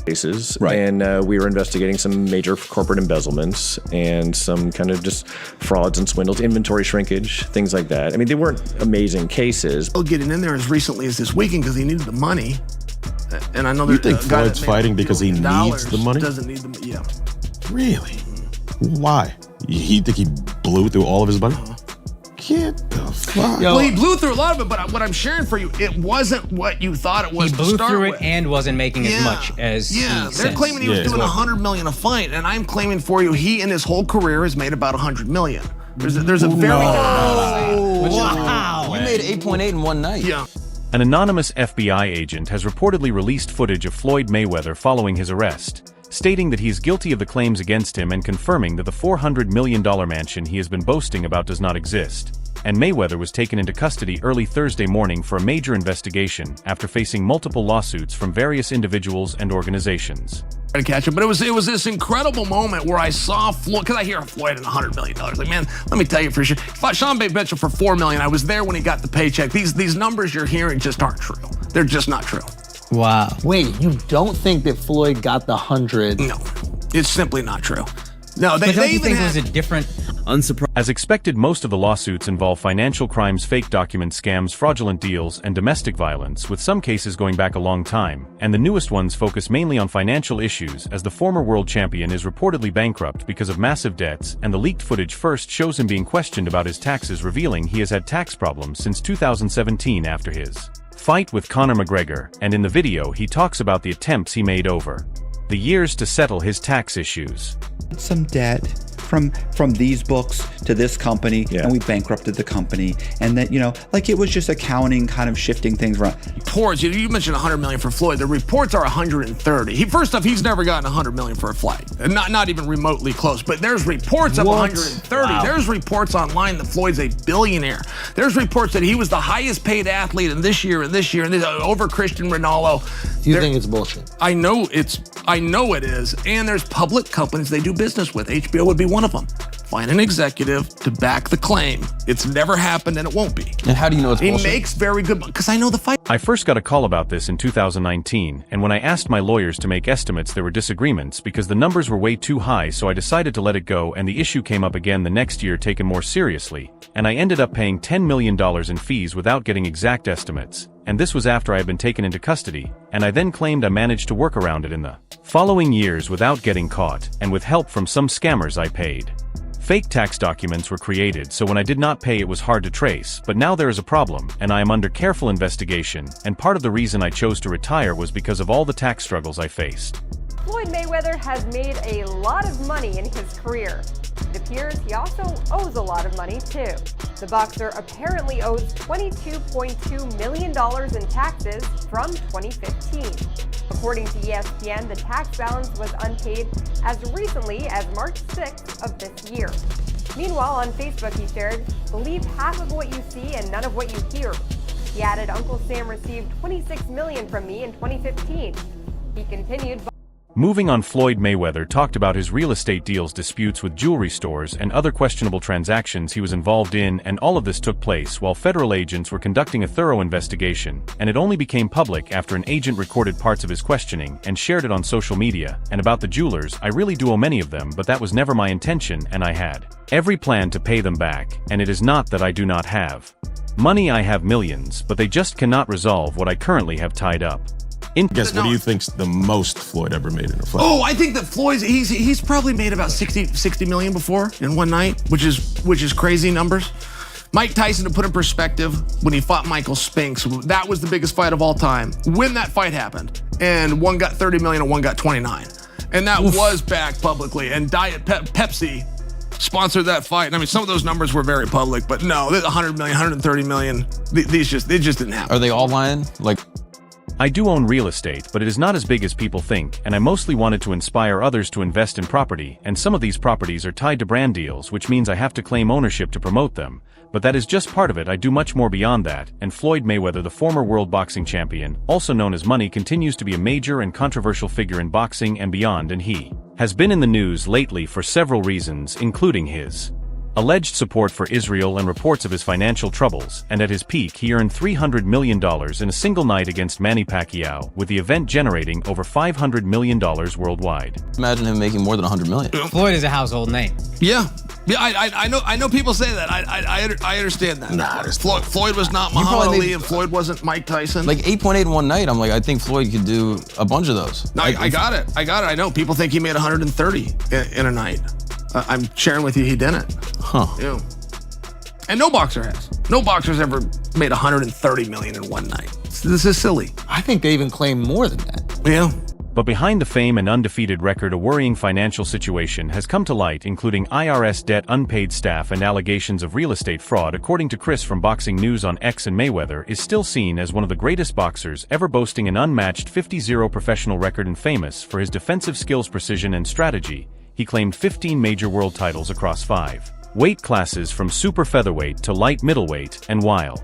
cases, Right. and we were investigating some major corporate embezzlements and some kind of just frauds and swindles, inventory shrinkage, things like that. I mean, they weren't amazing cases. Still getting in there as recently as this weekend because he needed the money. And I know You there's think a guy Floyd's that made fighting because he $1 billion needs the money? Doesn't need the yeah. Really? Why? You think he blew through all of his money? Get the fuck. Well, he blew through a lot of it, but what I'm sharing for you, it wasn't what you thought it was He to blew start they're with. and wasn't making as much as he they're says. claiming he was doing $100 million a fight, and I'm claiming for you, he in his whole career has made about $100 million. There's a very Wow. You made 8.8 in one night. yeah. An anonymous FBI agent has reportedly released footage of Floyd Mayweather following his arrest, stating that he is guilty of the claims against him and confirming that the $400 million mansion he has been boasting about does not exist. And Mayweather was taken into custody early Thursday morning for a major investigation after facing multiple lawsuits from various individuals and organizations. To catch him, but it was this incredible moment where I saw Floyd, because I hear Floyd and $100 million. Like, man, let me tell you for sure. Sean Bay bet you for $4 million. I was there when he got the paycheck. These numbers you're hearing just aren't true. They're just not true. Wow. Wait, you don't think that Floyd got the 100? No, it's simply not true. No, But don't they you even think it had, was a different... As expected, most of the lawsuits involve financial crimes, fake document scams, fraudulent deals, and domestic violence, with some cases going back a long time, and the newest ones focus mainly on financial issues, as the former world champion is reportedly bankrupt because of massive debts, and the leaked footage first shows him being questioned about his taxes, revealing he has had tax problems since 2017 after his fight with Conor McGregor, and in the video he talks about the attempts he made over the years to settle his tax issues. Some debt from these books to this company, and we bankrupted the company, and that, like it was just accounting kind of shifting things around. reports. You mentioned $100 million for Floyd. The reports are 130. First off, he's never gotten $100 million for a flight, not even remotely close. But there's reports of 130. Wow. There's reports online that Floyd's a billionaire. There's reports that he was the highest paid athlete in this year, over Cristiano Ronaldo. You think it's bullshit? I know it is. And there's public companies they do business with. HBO would be one of them. Find an executive to back the claim. It's never happened and it won't be. And how do you know it's bullshit? He makes very good money, because I know the fight. I first got a call about this in 2019, and when I asked my lawyers to make estimates, there were disagreements because the numbers were way too high, so I decided to let it go, and the issue came up again the next year, taken more seriously, and I ended up paying $10 million in fees without getting exact estimates. And this was after I had been taken into custody, and I then claimed I managed to work around it in the following years without getting caught, and with help from some scammers I paid. Fake tax documents were created, so when I did not pay it was hard to trace, but now there is a problem, and I am under careful investigation, and part of the reason I chose to retire was because of all the tax struggles I faced. Floyd Mayweather has made a lot of money in his career. It appears he also owes a lot of money, too. The boxer apparently owes $22.2 million in taxes from 2015. According to ESPN, the tax balance was unpaid as recently as March 6th of this year. Meanwhile, on Facebook he shared, "Believe half of what you see and none of what you hear." He added, "Uncle Sam received $26 million from me in 2015. He continued, Moving on, Floyd Mayweather talked about his real estate deals, disputes with jewelry stores, and other questionable transactions he was involved in, and all of this took place while federal agents were conducting a thorough investigation, and it only became public after an agent recorded parts of his questioning and shared it on social media. And about the jewelers, I really do owe many of them, but that was never my intention, and I had every plan to pay them back, and it is not that I do not have money. I have millions, but they just cannot resolve what I currently have tied up." Guess what do you think's the most Floyd ever made in a fight? Oh, I think that Floyd's he's probably made about 60 million before in one night, which is crazy numbers. Mike Tyson, to put in perspective, when he fought Michael Spinks, that was the biggest fight of all time. When that fight happened, and one got 30 million and one got 29, and that was backed publicly. And Diet Pepsi sponsored that fight. I mean, some of those numbers were very public, but no, 100 million, 130 million. They just didn't happen. Are they all lying? I do own real estate, but it is not as big as people think, and I mostly wanted to inspire others to invest in property, and some of these properties are tied to brand deals, which means I have to claim ownership to promote them. But that is just part of it. I do much more beyond that, and Floyd Mayweather, the former world boxing champion, also known as Money, continues to be a major and controversial figure in boxing and beyond, and he has been in the news lately for several reasons, including his Alleged support for Israel and reports of his financial troubles, and at his peak he earned $300 million in a single night against Manny Pacquiao, with the event generating over $500 million worldwide. Imagine him making more than $100 million. Floyd is a household name. Yeah. Yeah, I know people say that. I understand that. Nah, Floyd was not Muhammad Ali, and Floyd wasn't Mike Tyson. Like 8.8 in one night, I'm like, I think Floyd could do a bunch of those. No, I got it. I know. People think he made 130 in a night. I'm sharing with you he didn't. Huh. Yeah. And no boxer has. No boxer's ever made 130 million in one night. This is silly. I think they even claim more than that. Yeah. But behind the fame and undefeated record, a worrying financial situation has come to light, including IRS debt, unpaid staff, and allegations of real estate fraud. According to Chris from Boxing News on X, and Mayweather is still seen as one of the greatest boxers ever, boasting an unmatched 50-0 professional record and famous for his defensive skills, precision, and strategy. He claimed 15 major world titles across 5 weight classes, from super featherweight to light middleweight, and while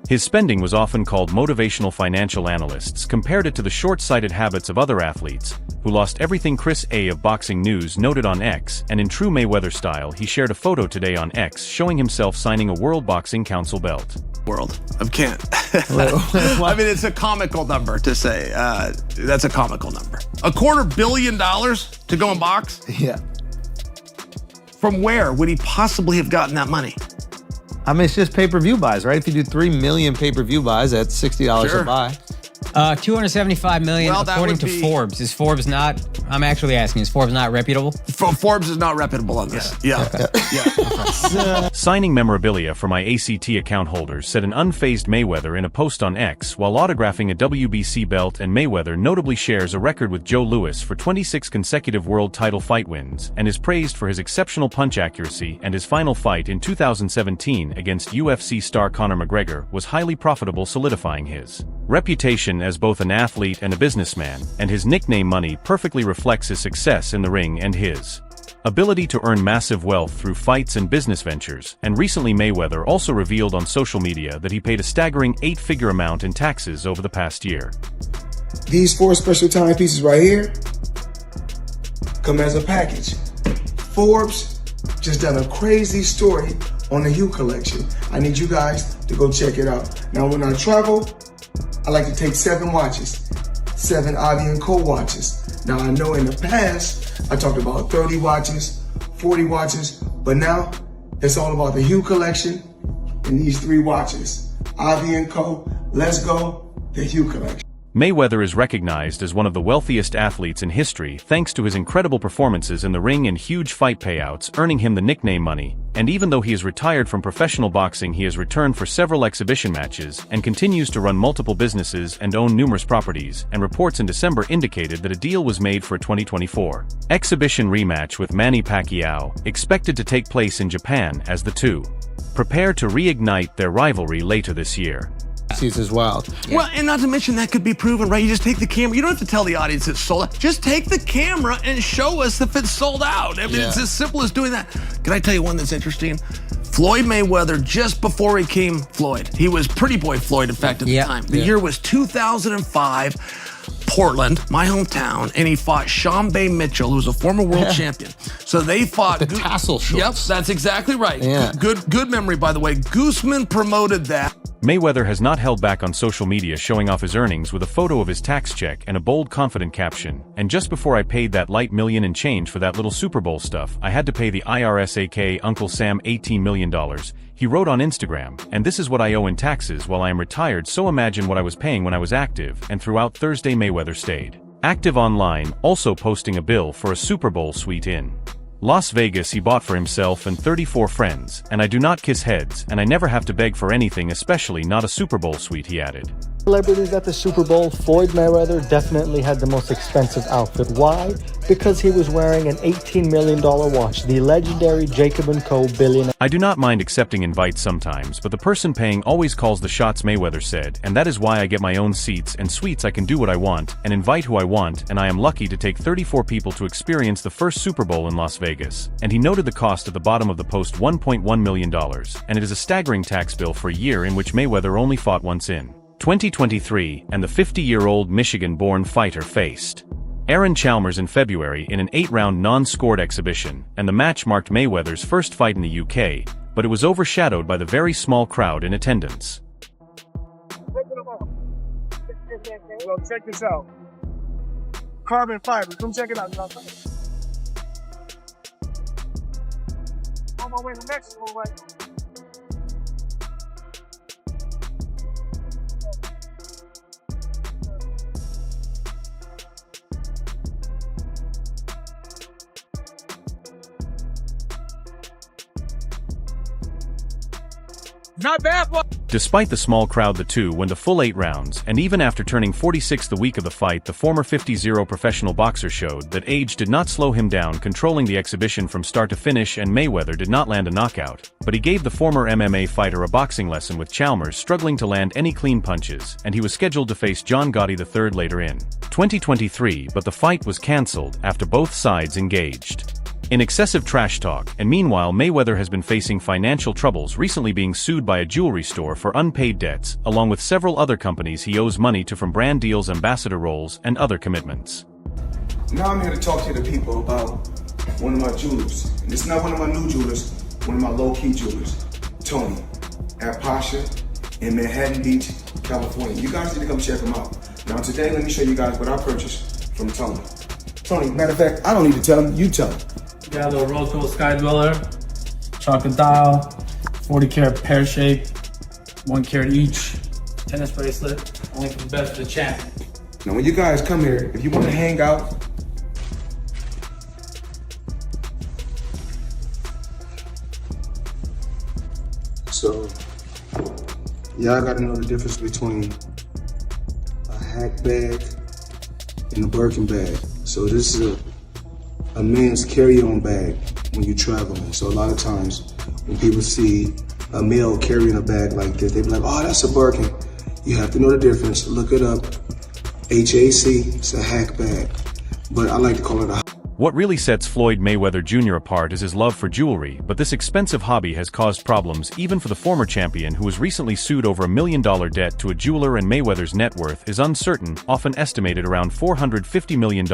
his spending was often called motivational, financial analysts compared it to the short-sighted habits of other athletes who lost everything. Chris A. of Boxing News noted on X, and in true Mayweather style, he shared a photo today on X showing himself signing a World Boxing Council belt. World. I can't. I mean, it's a comical number to say. That's a comical number. $250 million to go and box? Yeah. From where would he possibly have gotten that money? I mean, it's just pay-per-view buys, right? If you do 3 million pay-per-view buys, that's $60 Sure. a buy. 275 million, Well, that according would to be- Forbes. Is Forbes not, I'm actually asking, is Forbes not reputable? Forbes is not reputable on this. Yeah. Yeah. Signing memorabilia for my ACT account holders, said an unfazed Mayweather in a post on X, while autographing a WBC belt. And Mayweather notably shares a record with Joe Louis for 26 consecutive world title fight wins, and is praised for his exceptional punch accuracy. And his final fight in 2017 against UFC star Conor McGregor was highly profitable, solidifying his reputation as both an athlete and a businessman, and his nickname Money perfectly reflects his success in the ring and his ability to earn massive wealth through fights and business ventures. And recently Mayweather also revealed on social media that he paid a staggering 8-figure amount in taxes over the past year. These 4 special timepieces right here come as a package. Forbes just done a crazy story on the Hue collection. I need you guys to go check it out. Now, when I travel, I like to take 7 watches, 7 Ivy & Co watches. Now, I know in the past, I talked about 30 watches, 40 watches, but now it's all about the Hue collection and these 3 watches. Ivy & Co, Let's Go, the Hue collection. Mayweather is recognized as one of the wealthiest athletes in history thanks to his incredible performances in the ring and huge fight payouts, earning him the nickname Money. And even though he is retired from professional boxing, he has returned for several exhibition matches and continues to run multiple businesses and own numerous properties. And reports in December indicated that a deal was made for a 2024 exhibition rematch with Manny Pacquiao, expected to take place in Japan, as the two prepare to reignite their rivalry later this year. Sees as wild. Yeah. Well, and not to mention that could be proven, right? You just take the camera. You don't have to tell the audience it's sold out. Just take the camera and show us if it's sold out. I mean, it's as simple as doing that. Can I tell you one that's interesting? Floyd Mayweather, just before he came Floyd, he was Pretty Boy Floyd, in fact, at the time. The year was 2005. Portland, my hometown, and he fought Shambae Mitchell, who was a former world champion. So they fought the tassel shorts. Yep, that's exactly right. Yeah. Good memory, by the way. Gooseman promoted that. Mayweather has not held back on social media, showing off his earnings with a photo of his tax check and a bold, confident caption. And just before I paid that light million and change for that little Super Bowl stuff, I had to pay the IRS, aka Uncle Sam, $18 million. He wrote on Instagram, and this is what I owe in taxes while I am retired, so imagine what I was paying when I was active. And throughout Thursday, Mayweather stayed active online, also posting a bill for a Super Bowl suite in Las Vegas he bought for himself and 34 friends. And I do not kiss heads, and I never have to beg for anything, especially not a Super Bowl suite, he added. Celebrities at the Super Bowl, Floyd Mayweather definitely had the most expensive outfit. Why? Because he was wearing an $18 million watch, the legendary Jacob & Co. billionaire. I do not mind accepting invites sometimes, but the person paying always calls the shots, Mayweather said, and that is why I get my own seats and suites. I can do what I want and invite who I want, and I am lucky to take 34 people to experience the first Super Bowl in Las Vegas. And he noted the cost at the bottom of the post, $1.1 million, and it is a staggering tax bill for a year in which Mayweather only fought once in 2023, and the 50-year-old Michigan-born fighter faced Aaron Chalmers in February in an 8-round non-scored exhibition, and the match marked Mayweather's first fight in the UK, but it was overshadowed by the very small crowd in attendance. Well, check this out. Carbon fiber. Come check it out. On my way to Mexico right now. Not bad, boy. Despite the small crowd, the two went a full 8 rounds, and even after turning 46 the week of the fight, the former 50-0 professional boxer showed that age did not slow him down, controlling the exhibition from start to finish, and Mayweather did not land a knockout. But he gave the former MMA fighter a boxing lesson, with Chalmers struggling to land any clean punches, and he was scheduled to face John Gotti III later in 2023, but the fight was cancelled after both sides engaged in excessive trash talk, and meanwhile Mayweather has been facing financial troubles, recently being sued by a jewelry store for unpaid debts, along with several other companies he owes money to from brand deals, ambassador roles, and other commitments. Now I'm here to talk to the people about one of my jewelers. And it's not one of my new jewelers, one of my low-key jewelers, Tony, at Pasha in Manhattan Beach, California. You guys need to come check him out. Now today, let me show you guys what I purchased from Tony. Tony, matter of fact, I don't need to tell him, you tell him. Got a little rose gold sky dweller, chocolate dial, 40 karat pear shape, 1 carat each, tennis bracelet, only for the best for the champ. Now when you guys come here, if you want to hang out, so y'all gotta know the difference between a hack bag and a Birkin bag. So this is a men's carry-on bag when you're traveling. So a lot of times when people see a male carrying a bag like this, they be like, oh, that's a Birkin. You have to know the difference. Look it up. HAC, it's a hack bag. But I like to call it a... What really sets Floyd Mayweather Jr. apart is his love for jewelry, but this expensive hobby has caused problems even for the former champion, who was recently sued over $1 million debt to a jeweler, and Mayweather's net worth is uncertain, often estimated around $450 million,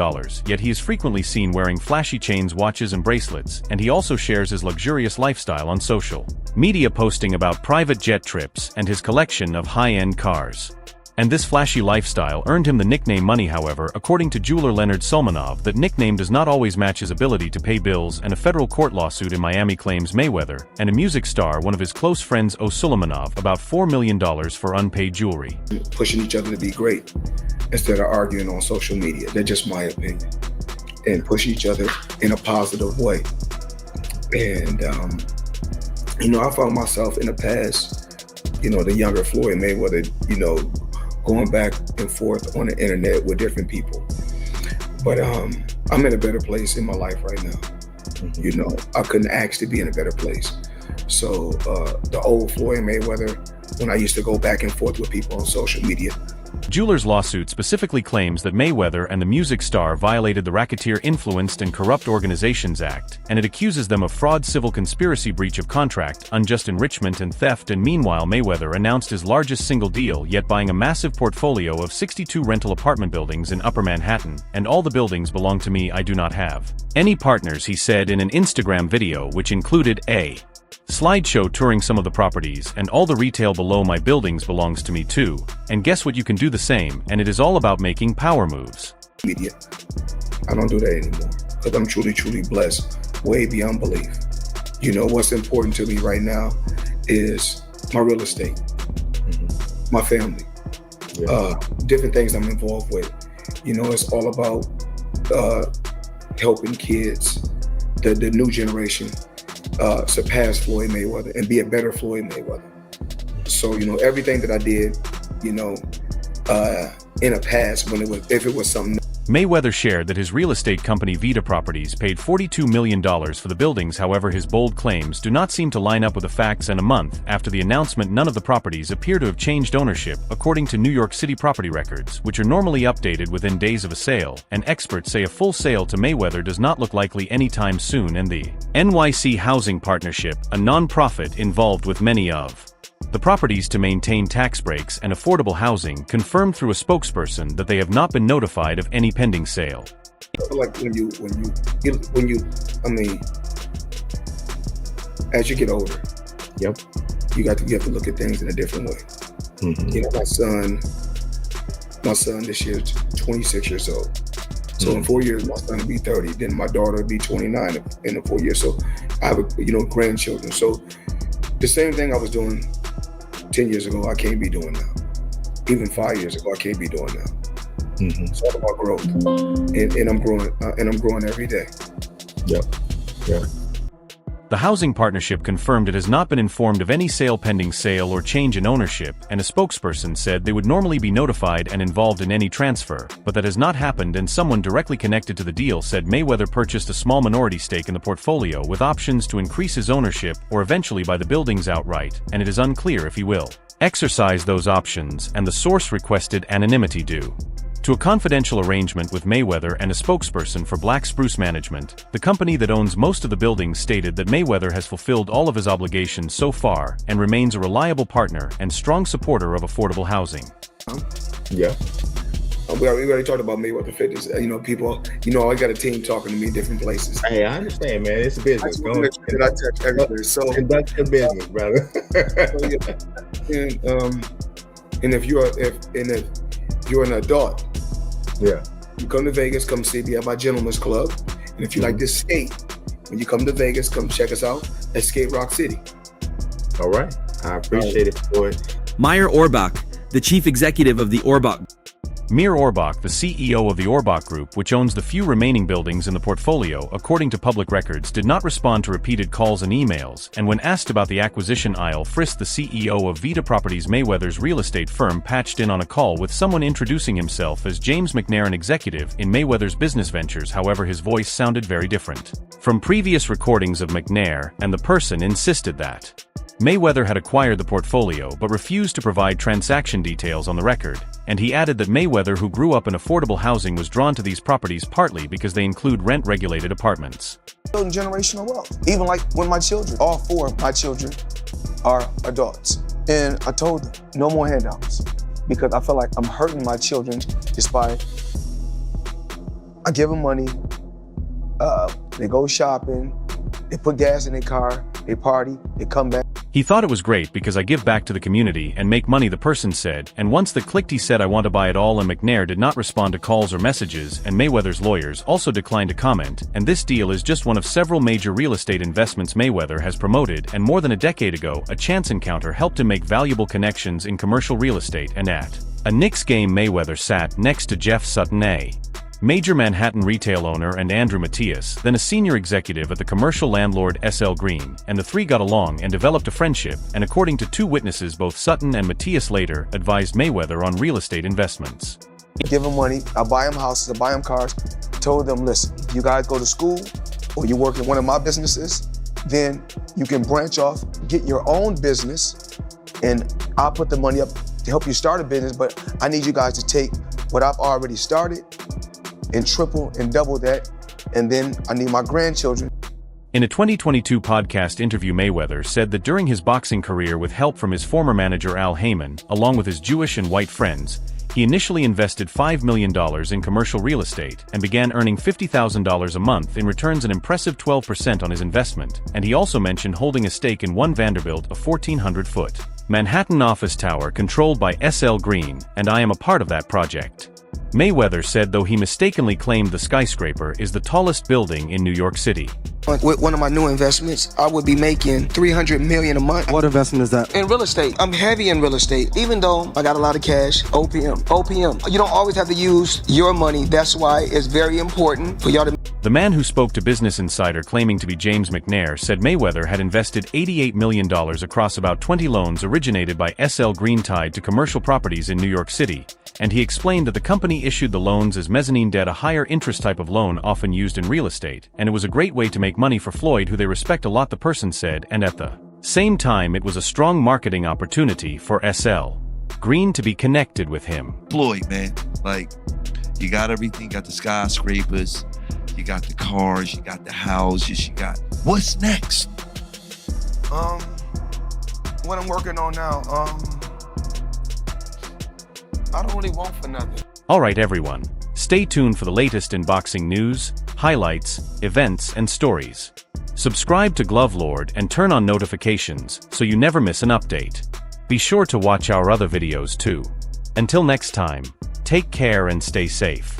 yet he is frequently seen wearing flashy chains, watches, and bracelets, and he also shares his luxurious lifestyle on social media, posting about private jet trips and his collection of high-end cars. And this flashy lifestyle earned him the nickname Money. However, according to jeweler Leonard Sulmanov, that nickname does not always match his ability to pay bills, and a federal court lawsuit in Miami claims Mayweather and a music star, one of his close friends, owe Sulmanov about $4 million for unpaid jewelry. Pushing each other to be great instead of arguing on social media. That's just my opinion. And push each other in a positive way. And, I found myself in the past, the younger Floyd Mayweather, going back and forth on the internet with different people. But I'm in a better place in my life right now. I couldn't actually be in a better place. So the old Floyd Mayweather, when I used to go back and forth with people on social media. Jeweler's lawsuit specifically claims that Mayweather and the music star violated the Racketeer Influenced and Corrupt Organizations Act, and it accuses them of fraud, civil conspiracy, breach of contract, unjust enrichment, and theft. And meanwhile, Mayweather announced his largest single deal yet, buying a massive portfolio of 62 rental apartment buildings in Upper Manhattan. And all the buildings belong to me. I do not have any partners, he said in an Instagram video, which included a slideshow touring some of the properties, and all the retail below my buildings belongs to me too. And guess what? You can do the same, and it is all about making power moves. Media. I don't do that anymore because I'm truly, truly blessed, way beyond belief. What's important to me right now is my real estate, my family, different things I'm involved with. It's all about helping kids, the new generation, surpass Floyd Mayweather and be a better Floyd Mayweather. So, everything that I did, in a past, if it was something. Mayweather shared that his real estate company Vita Properties paid $42 million for the buildings. However, his bold claims do not seem to line up with the facts, and a month after the announcement, none of the properties appear to have changed ownership, according to New York City property records, which are normally updated within days of a sale, and experts say a full sale to Mayweather does not look likely anytime soon. And the NYC Housing Partnership, a non-profit involved with many of the properties to maintain tax breaks and affordable housing, confirmed through a spokesperson that they have not been notified of any pending sale. I feel like when you, I mean, as you get older, yep, you have to look at things in a different way. You know, my son this year is 26 years old. So in 4 years, my son will be 30. Then my daughter will be 29 in the 4 years. So I have, grandchildren. So the same thing I was doing 10 years ago, I can't be doing now. Even 5 years ago, I can't be doing now. It's all about growth, and I'm growing every day. Yep. The housing partnership confirmed it has not been informed of any pending sale or change in ownership, and a spokesperson said they would normally be notified and involved in any transfer, but that has not happened, and someone directly connected to the deal said Mayweather purchased a small minority stake in the portfolio with options to increase his ownership or eventually buy the buildings outright, and it is unclear if he will exercise those options, and the source requested anonymity due to a confidential arrangement with Mayweather and a spokesperson for Black Spruce Management. The company that owns most of the buildings stated that Mayweather has fulfilled all of his obligations so far and remains a reliable partner and strong supporter of affordable housing. Yeah. We already talked about Mayweather Fitness. People, I got a team talking to me in different places. Hey, I understand, man. It's a business. I touch everything. So conduct your business, brother. And if you're an adult, you come to Vegas, come see me at my Gentlemen's Club. And if you like to skate, when you come to Vegas, come check us out at Skate Rock City. All right. I appreciate it, Floyd. Meyer Orbach, the chief executive of the Orbach. Mir Orbach, the CEO of the Orbach Group, which owns the few remaining buildings in the portfolio, according to public records, did not respond to repeated calls and emails, and when asked about the acquisition aisle frisk, the CEO of Vita Properties, Mayweather's real estate firm, patched in on a call with someone introducing himself as James McNair, an executive in Mayweather's business ventures. However, his voice sounded very different from previous recordings of McNair, and the person insisted that Mayweather had acquired the portfolio but refused to provide transaction details on the record, and he added that Mayweather, who grew up in affordable housing, was drawn to these properties partly because they include rent-regulated apartments. Building generational wealth. Even like when my children, all four of my children are adults. And I told them, no more handouts, because I feel like I'm hurting my children just by, I give them money, they go shopping, they put gas in their car, they party, they come back. He thought it was great because I give back to the community and make money, the person said, and once that clicked he said I want to buy it all, and McNair did not respond to calls or messages, and Mayweather's lawyers also declined to comment, and this deal is just one of several major real estate investments Mayweather has promoted, and more than a decade ago, a chance encounter helped him make valuable connections in commercial real estate, and at a Knicks game Mayweather sat next to Jeff Sutton, a major Manhattan retail owner, and Andrew Matias, then a senior executive at the commercial landlord SL Green, and the three got along and developed a friendship, and according to two witnesses, both Sutton and Matias later advised Mayweather on real estate investments. Give them money, I buy them houses, I buy them cars, told them, listen, you guys go to school or you work in one of my businesses, then you can branch off, get your own business, and I'll put the money up to help you start a business, but I need you guys to take what I've already started and triple and double that, and then I need my grandchildren. In a 2022 podcast interview, Mayweather said that during his boxing career, with help from his former manager Al Heyman, along with his Jewish and white friends, he initially invested $5 million in commercial real estate and began earning $50,000 a month in returns, an impressive 12% on his investment, and he also mentioned holding a stake in One Vanderbilt, a 1,400-foot Manhattan office tower controlled by SL Green, and I am a part of that project. Mayweather said, though he mistakenly claimed the skyscraper is the tallest building in New York City. With one of my new investments, I would be making $300 million a month. What investment is that? In real estate. I'm heavy in real estate. Even though I got a lot of cash, OPM. You don't always have to use your money. That's why it's very important for y'all to... The man who spoke to Business Insider, claiming to be James McNair, said Mayweather had invested $88 million across about 20 loans originated by SL Green tied to commercial properties in New York City, and he explained that the company issued the loans as mezzanine debt, a higher interest type of loan often used in real estate, and it was a great way to make money for Floyd, who they respect a lot, the person said, and at the same time it was a strong marketing opportunity for SL Green to be connected with him. Floyd, man, like, you got everything, you got the skyscrapers, you got the cars, you got the houses, you got... What's next? What I'm working on now, I don't really want for nothing. Alright everyone, Stay tuned for the latest in boxing news, highlights, events, and stories. Subscribe to Glove Lord and turn on notifications so you never miss an update. Be sure to watch our other videos too. Until next time, take care and stay safe.